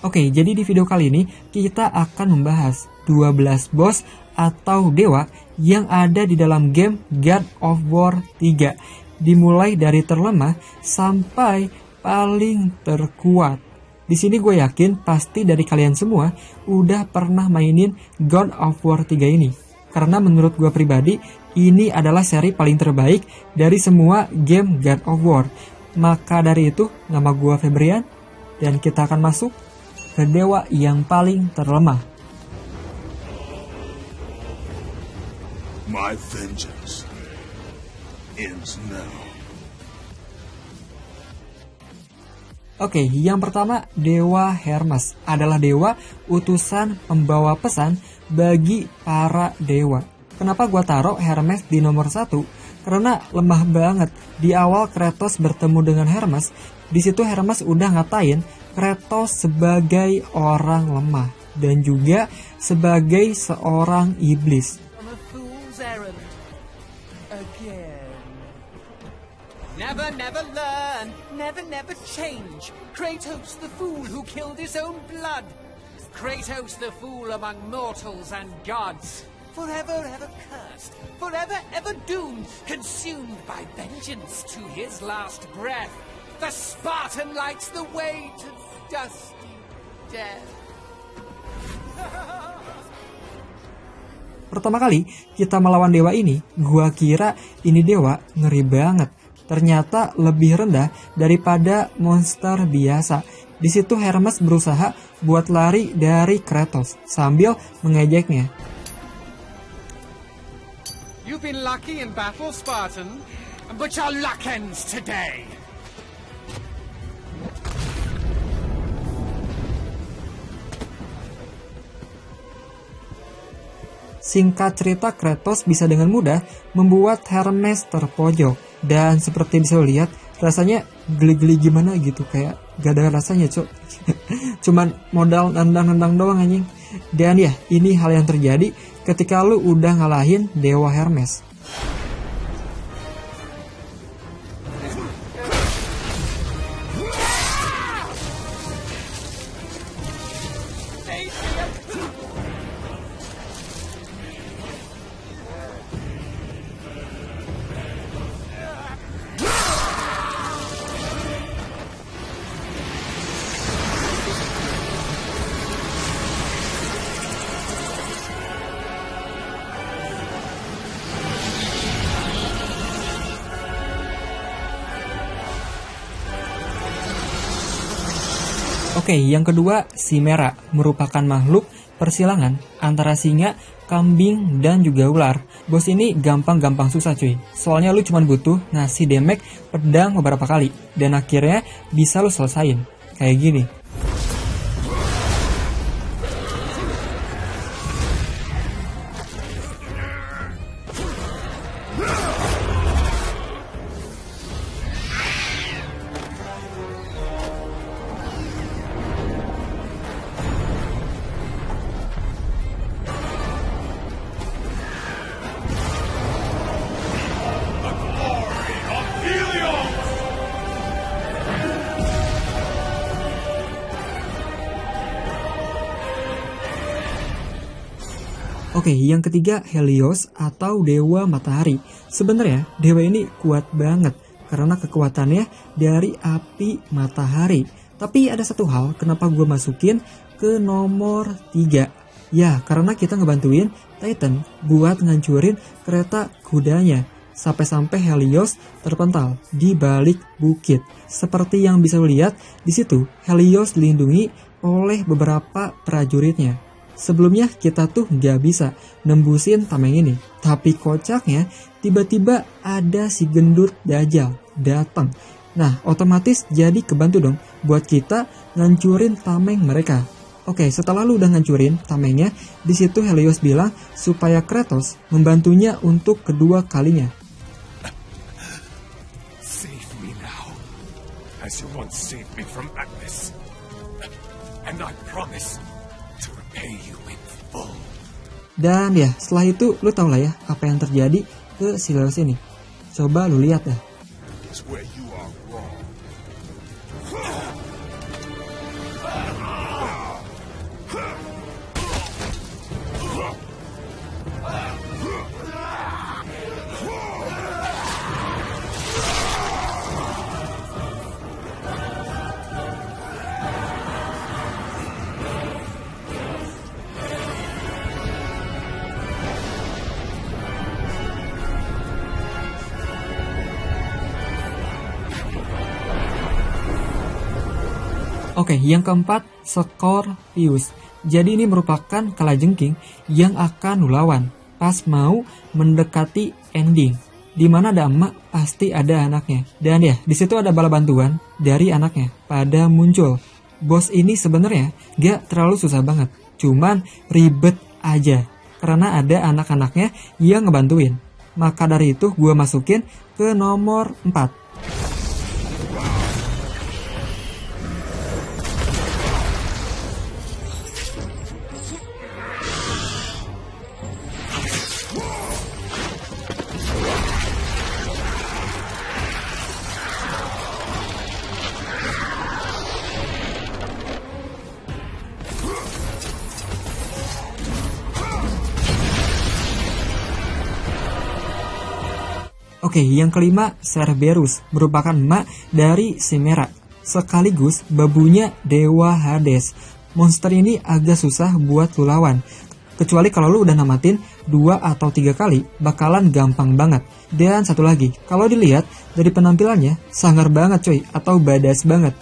Oke, jadi di video kali ini kita akan membahas 12 bos atau dewa yang ada di dalam game God of War 3. Dimulai dari terlemah sampai paling terkuat. Di sini gue yakin pasti dari kalian semua udah pernah mainin God of War 3 ini. Karena menurut gue pribadi, ini adalah seri paling terbaik dari semua game God of War. Maka dari itu, nama gue Febrian, dan kita akan masuk ke dewa yang paling terlemah. My vengeance ends now. Oke, yang pertama, Dewa Hermes adalah dewa utusan pembawa pesan bagi para dewa. Kenapa gua taruh Hermes di nomor 1? Karena lemah banget. Di awal Kratos bertemu dengan Hermes, di situ Hermes udah ngatain Kratos sebagai orang lemah dan juga sebagai seorang iblis. Never, never learn, never, never change. Kratos the fool who killed his own blood. Kratos the fool among mortals and gods. Forever, ever cursed, forever, ever doomed, consumed by vengeance to his last breath. The Spartan lights the way to dusty death. Pertama kali kita melawan dewa ini, gua kira ini dewa ngeri banget. Ternyata lebih rendah daripada monster biasa. Di situ Hermes berusaha buat lari dari Kratos sambil mengejeknya. You've been lucky in battle, Spartan, but your luck ends today. Singkat cerita, Kratos bisa dengan mudah membuat Hermes terpojok. Dan seperti bisa lihat, rasanya geli-geli gimana gitu, kayak gak ada rasanya, cok. Cuman modal nendang-nendang doang anjing. Dan ya, ini hal yang terjadi ketika lu udah ngalahin Dewa Hermes. Oke, yang kedua, Chimera merupakan makhluk persilangan antara singa, kambing, dan juga ular. Bos ini gampang-gampang susah cuy. Soalnya lu cuma butuh ngasih damage pedang beberapa kali. Dan akhirnya bisa lu selesain. Kayak gini. Oke, yang ketiga Helios atau Dewa Matahari. Sebenarnya dewa ini kuat banget karena kekuatannya dari api matahari. Tapi ada satu hal kenapa gue masukin ke nomor 3. Ya, karena kita ngebantuin Titan buat ngancurin kereta kudanya. Sampai-sampai Helios terpental di balik bukit. Seperti yang bisa lihat di situ, Helios dilindungi oleh beberapa prajuritnya. Sebelumnya kita tuh gak bisa nembusin tameng ini. Tapi kocaknya tiba-tiba ada si gendut Dajjal datang. Nah, otomatis jadi kebantu dong buat kita ngancurin tameng mereka. Oke, setelah lu udah ngancurin tamengnya, di situ Helios bilang supaya Kratos membantunya untuk kedua kalinya. Save me now, as you once saved me from madness. And I promise to repay you in full. Dan ya, setelah itu lu tau lah ya apa yang terjadi ke si Helios ini. Coba lu lihat dah. Where you are wrong. Oke, yang keempat, Scorpius. Jadi ini merupakan kalajengking yang akan lawan pas mau mendekati ending. Di mana ada emak, pasti ada anaknya. Dan ya, di situ ada bala bantuan dari anaknya pada muncul. Bos ini sebenarnya gak terlalu susah banget, cuman ribet aja. Karena ada anak-anaknya yang ngebantuin. Maka dari itu gue masukin ke nomor 4. Oke, yang kelima, Cerberus, merupakan emak dari Chimera, sekaligus babunya Dewa Hades. Monster ini agak susah buat lu lawan, kecuali kalau lu udah namatin 2 atau 3 kali, bakalan gampang banget. Dan satu lagi, kalau dilihat dari penampilannya, sangar banget coy, atau badass banget.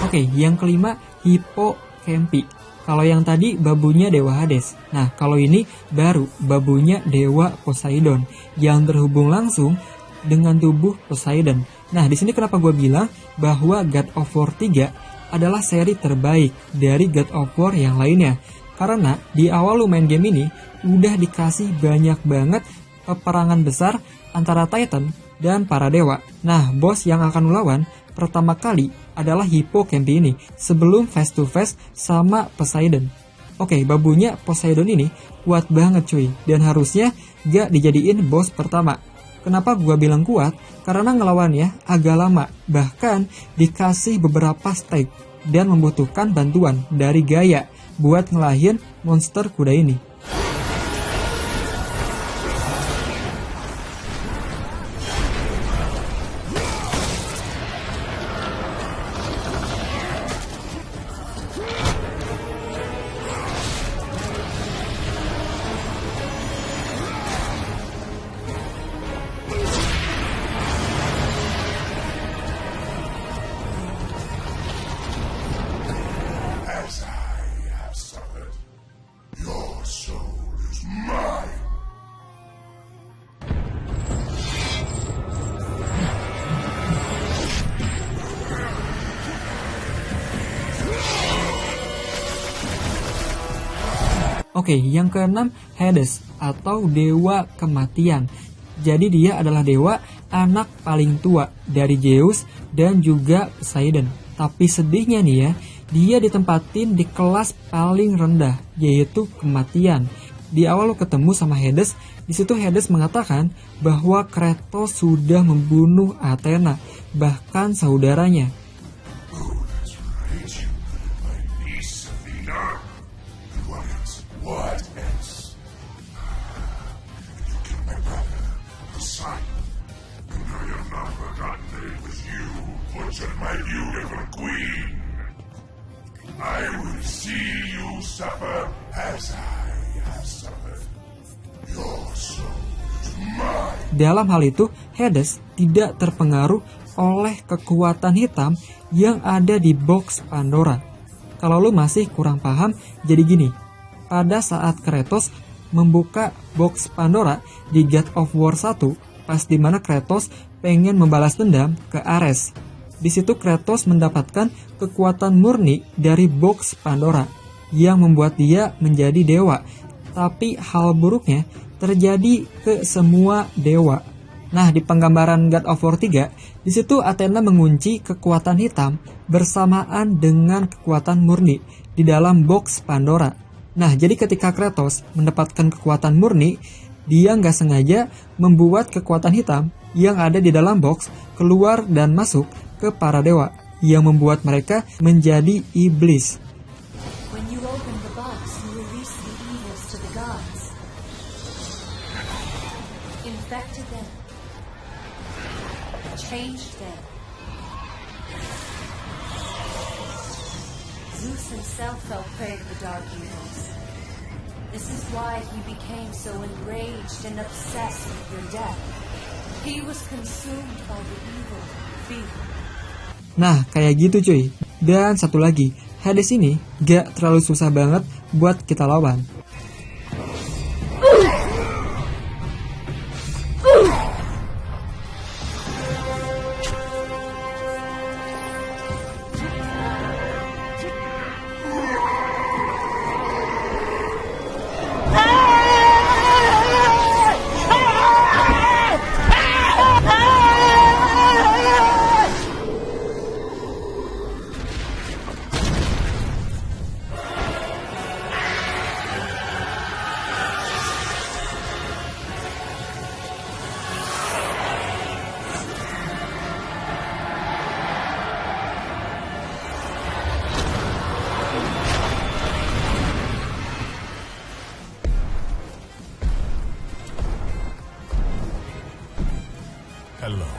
Oke, yang kelima, Hippocampi. Kalau yang tadi babunya Dewa Hades. Nah, kalau ini baru babunya Dewa Poseidon yang terhubung langsung dengan tubuh Poseidon. Nah, di sini kenapa gue bilang bahwa God of War 3 adalah seri terbaik dari God of War yang lainnya. Karena di awal lu main game ini udah dikasih banyak banget peperangan besar antara Titan dan para dewa. Nah, bos yang akan lu lawan pertama kali adalah Hippocampi ini sebelum face to face sama Poseidon. Oke, babunya Poseidon ini kuat banget cuy, dan harusnya gak dijadiin bos pertama. Kenapa gua bilang kuat? Karena ngelawannya agak lama, bahkan dikasih beberapa stake dan membutuhkan bantuan dari Gaia buat ngelahin monster kuda ini. Oke, yang keenam, Hades atau Dewa Kematian. Jadi dia adalah dewa anak paling tua dari Zeus dan juga Poseidon. Tapi sedihnya nih ya, dia ditempatin di kelas paling rendah, yaitu kematian. Di awal lo ketemu sama Hades, di situ Hades mengatakan bahwa Kratos sudah membunuh Athena, bahkan saudaranya. Dalam hal itu, Hades tidak terpengaruh oleh kekuatan hitam yang ada di box Pandora. Kalau lu masih kurang paham, jadi gini. Pada saat Kratos membuka box Pandora di God of War 1, pas dimana Kratos pengen membalas dendam ke Ares. Di situ Kratos mendapatkan kekuatan murni dari box Pandora yang membuat dia menjadi dewa. Tapi hal buruknya terjadi ke semua dewa. Nah, di penggambaran God of War 3, di situ Athena mengunci kekuatan hitam bersamaan dengan kekuatan murni di dalam box Pandora. Nah, jadi ketika Kratos mendapatkan kekuatan murni, dia nggak sengaja membuat kekuatan hitam yang ada di dalam box keluar dan masuk ke para dewa, yang membuat mereka menjadi iblis. Infected them, changed them. Zeus himself fell prey to the dark evils. This is why he became so enraged and obsessed with your death. He was consumed by the evil fever. Nah, kayak gitu cuy. Dan satu lagi, Hades ini gak terlalu susah banget buat kita lawan. Hello,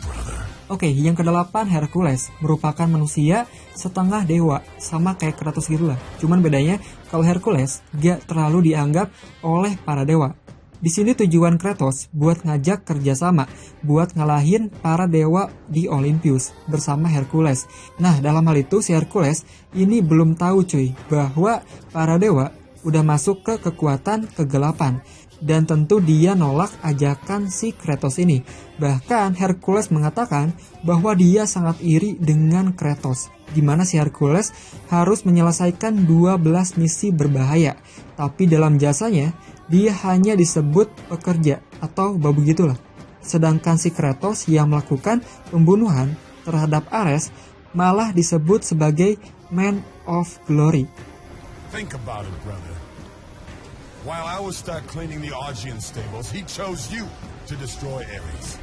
brother. Oke, yang ke-8 Hercules merupakan manusia setengah dewa, sama kayak Kratos gitu lah. Cuman bedanya kalau Hercules gak terlalu dianggap oleh para dewa. Di sini tujuan Kratos buat ngajak kerjasama, buat ngalahin para dewa di Olympus bersama Hercules. Nah, dalam hal itu si Hercules ini belum tahu cuy bahwa para dewa udah masuk ke kekuatan kegelapan. Dan tentu dia nolak ajakan si Kratos ini. Bahkan Hercules mengatakan bahwa dia sangat iri dengan Kratos, di mana si Hercules harus menyelesaikan 12 misi berbahaya. Tapi dalam jasanya, dia hanya disebut pekerja atau babu gitulah. Sedangkan si Kratos yang melakukan pembunuhan terhadap Ares malah disebut sebagai Man of Glory. Think about it, brother. While I was stuck cleaning the Augean stables, he chose you to destroy Ares.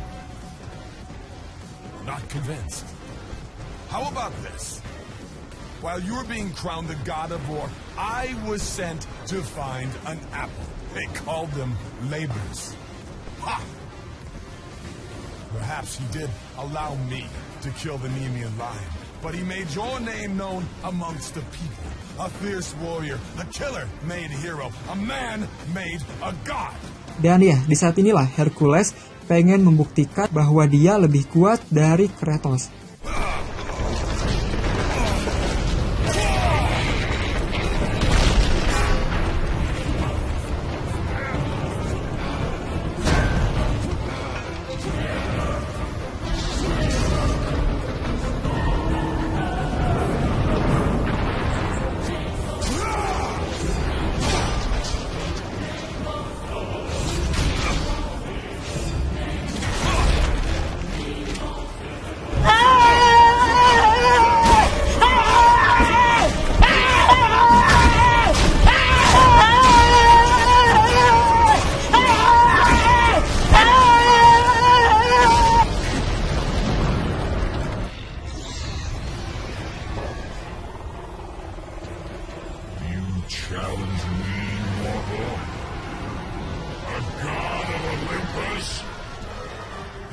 Not convinced. How about this? While you were being crowned the god of war, I was sent to find an apple. They called them labors. Ha! Perhaps he did allow me to kill the Nemean lion, but he made your name known amongst the people. A fierce warrior, a killer made hero, a man made a god. Dan ya, di saat inilah Hercules pengen membuktikan bahwa dia lebih kuat dari Kratos. Challenge me, mortal? A god of Olympus?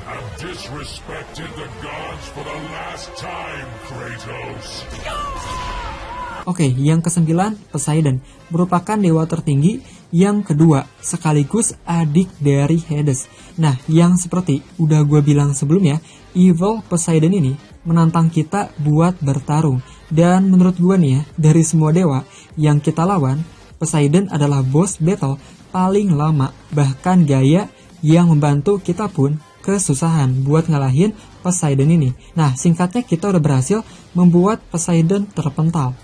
Have disrespected the gods for the last time, Kratos. Oke, yang ke-9 Poseidon merupakan dewa tertinggi yang kedua sekaligus adik dari Hades. Nah, yang seperti udah gue bilang sebelumnya, Evil Poseidon ini menantang kita buat bertarung. Dan menurut gue nih ya, dari semua dewa yang kita lawan, Poseidon adalah boss battle paling lama. Bahkan gaya yang membantu kita pun kesusahan buat ngalahin Poseidon ini. Nah, singkatnya kita udah berhasil membuat Poseidon terpental.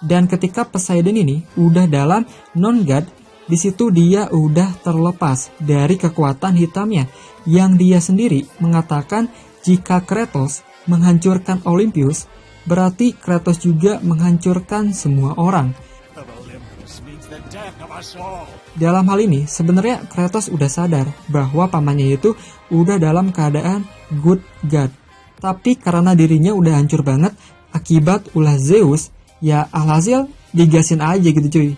Dan ketika Poseidon ini udah dalam non-god, di situ dia udah terlepas dari kekuatan hitamnya, yang dia sendiri mengatakan jika Kratos menghancurkan Olympus, berarti Kratos juga menghancurkan semua orang. Dalam hal ini, sebenarnya Kratos udah sadar bahwa pamannya itu udah dalam keadaan good god. Tapi karena dirinya udah hancur banget akibat ulah Zeus, ya alhasil digasin aja gitu cuy.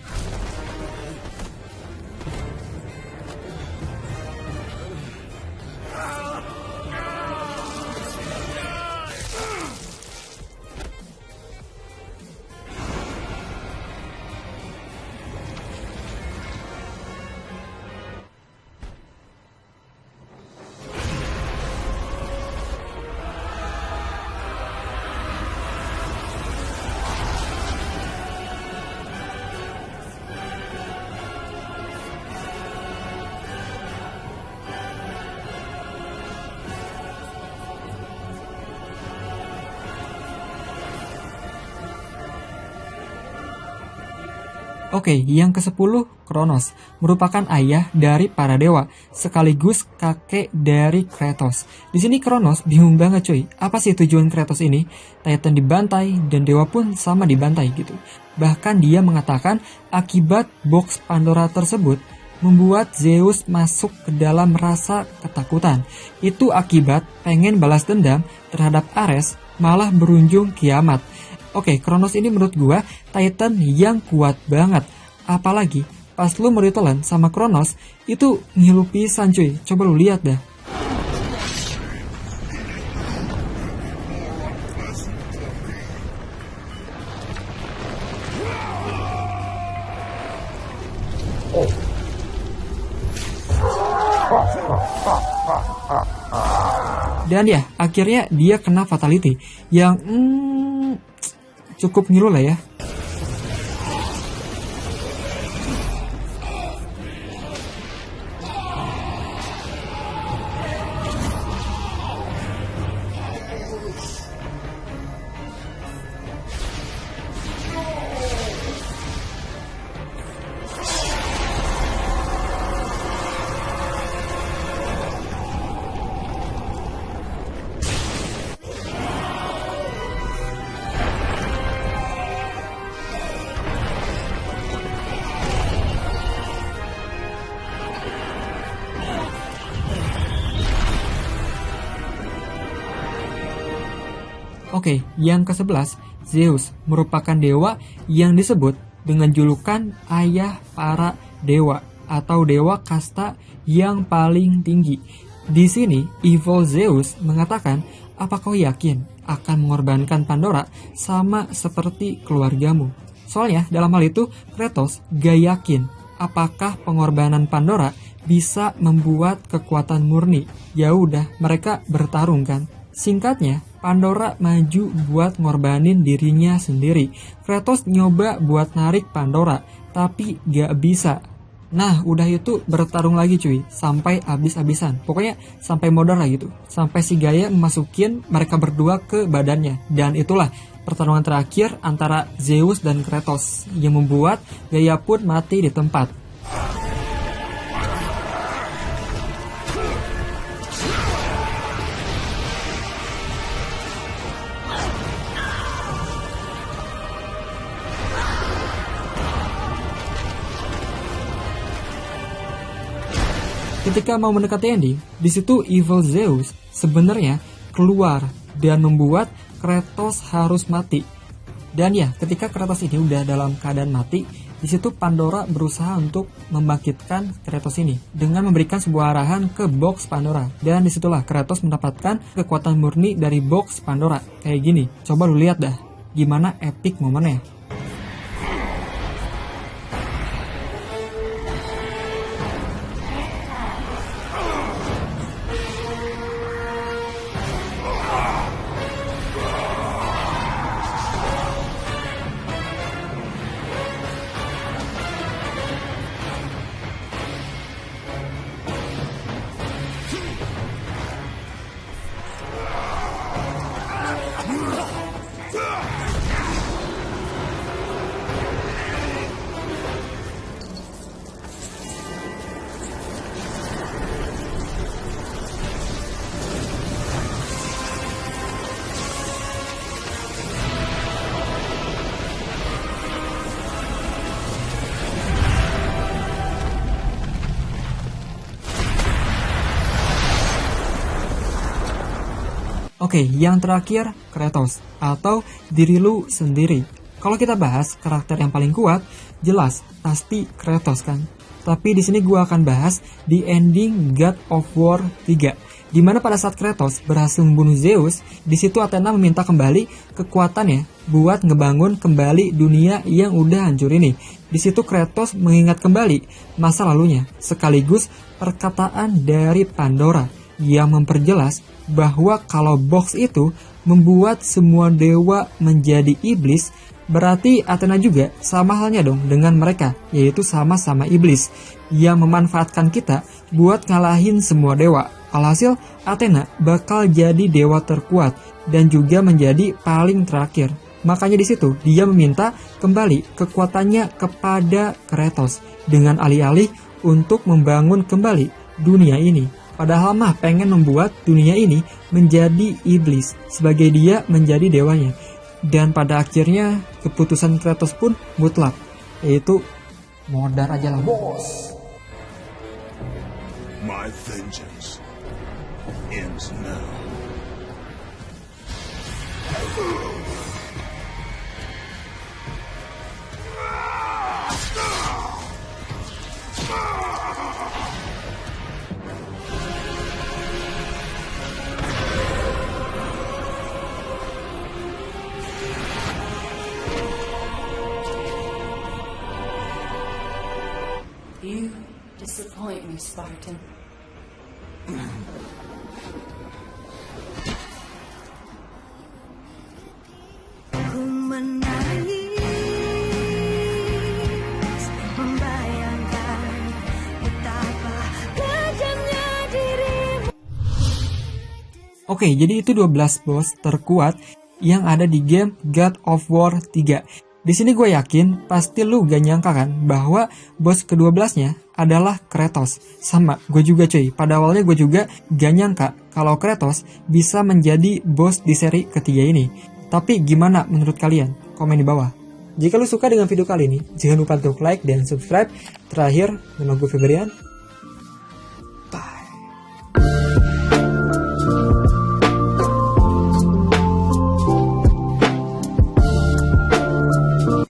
Oke, yang ke-10, Kronos, merupakan ayah dari para dewa, sekaligus kakek dari Kratos. Di sini Kronos bingung banget cuy, apa sih tujuan Kratos ini? Titan dibantai, dan dewa pun sama dibantai gitu. Bahkan dia mengatakan akibat box Pandora tersebut membuat Zeus masuk ke dalam rasa ketakutan. Itu akibat pengen balas dendam terhadap Ares, malah berujung kiamat. Oke, Kronos ini menurut gua Titan yang kuat banget. Apalagi pas lu meritulan sama Kronos, itu ngilu pisan cuy. Coba lu lihat dah. Dan ya, akhirnya dia kena fatality yang cukup ngilu lah ya. Oke, yang ke-11, Zeus merupakan dewa yang disebut dengan julukan ayah para dewa atau dewa kasta yang paling tinggi. Di sini, Evil Zeus mengatakan, "Apa kau yakin akan mengorbankan Pandora sama seperti keluargamu?" Soalnya, dalam hal itu, Kratos gak yakin apakah pengorbanan Pandora bisa membuat kekuatan murni. Ya udah, mereka bertarung kan. Singkatnya, Pandora maju buat ngorbanin dirinya sendiri. Kratos nyoba buat narik Pandora, tapi gak bisa. Nah, udah itu bertarung lagi cuy, sampai abis-abisan. Pokoknya sampai modal lah gitu. Sampai si Gaia memasukin mereka berdua ke badannya. Dan itulah pertarungan terakhir antara Zeus dan Kratos, yang membuat Gaia pun mati di tempat. Ketika mau mendekati ending, di situ Evil Zeus sebenarnya keluar dan membuat Kratos harus mati. Dan ya, ketika Kratos ini udah dalam keadaan mati, di situ Pandora berusaha untuk membangkitkan Kratos ini dengan memberikan sebuah arahan ke box Pandora. Dan disitulah Kratos mendapatkan kekuatan murni dari box Pandora. Kayak gini, coba lu lihat dah gimana epic momennya. Oke, yang terakhir Kratos atau diri lu sendiri. Kalau kita bahas karakter yang paling kuat, jelas pasti Kratos kan. Tapi di sini gue akan bahas di ending God of War 3. Di mana pada saat Kratos berhasil membunuh Zeus, di situ Athena meminta kembali kekuatannya buat ngebangun kembali dunia yang udah hancur ini. Di situ Kratos mengingat kembali masa lalunya, sekaligus perkataan dari Pandora yang memperjelas bahwa kalau box itu membuat semua dewa menjadi iblis, berarti Athena juga sama halnya dong dengan mereka, yaitu sama-sama iblis yang memanfaatkan kita buat ngalahin semua dewa. Alhasil, Athena bakal jadi dewa terkuat dan juga menjadi paling terakhir. Makanya di situ dia meminta kembali kekuatannya kepada Kratos dengan alih-alih untuk membangun kembali dunia ini. Padahal mah pengen membuat dunia ini menjadi iblis sebagai dia menjadi dewanya. Dan pada akhirnya keputusan Kratos pun mutlak, yaitu modar aja lah bos. My vengeance ends now. You disappoint me, Spartan. Ku menangis, membayangkan betapa kejamnya dirimu. Oke, jadi itu 12 boss terkuat yang ada di game God of War 3. Di sini gue yakin pasti lu gak nyangka kan bahwa bos ke-12-nya adalah Kratos. Sama, gue juga cuy. Pada awalnya gue juga gak nyangka kalau Kratos bisa menjadi bos di seri ketiga ini. Tapi gimana menurut kalian? Komen di bawah. Jika lu suka dengan video kali ini, jangan lupa untuk like dan subscribe. Terakhir, nama gue Febrian.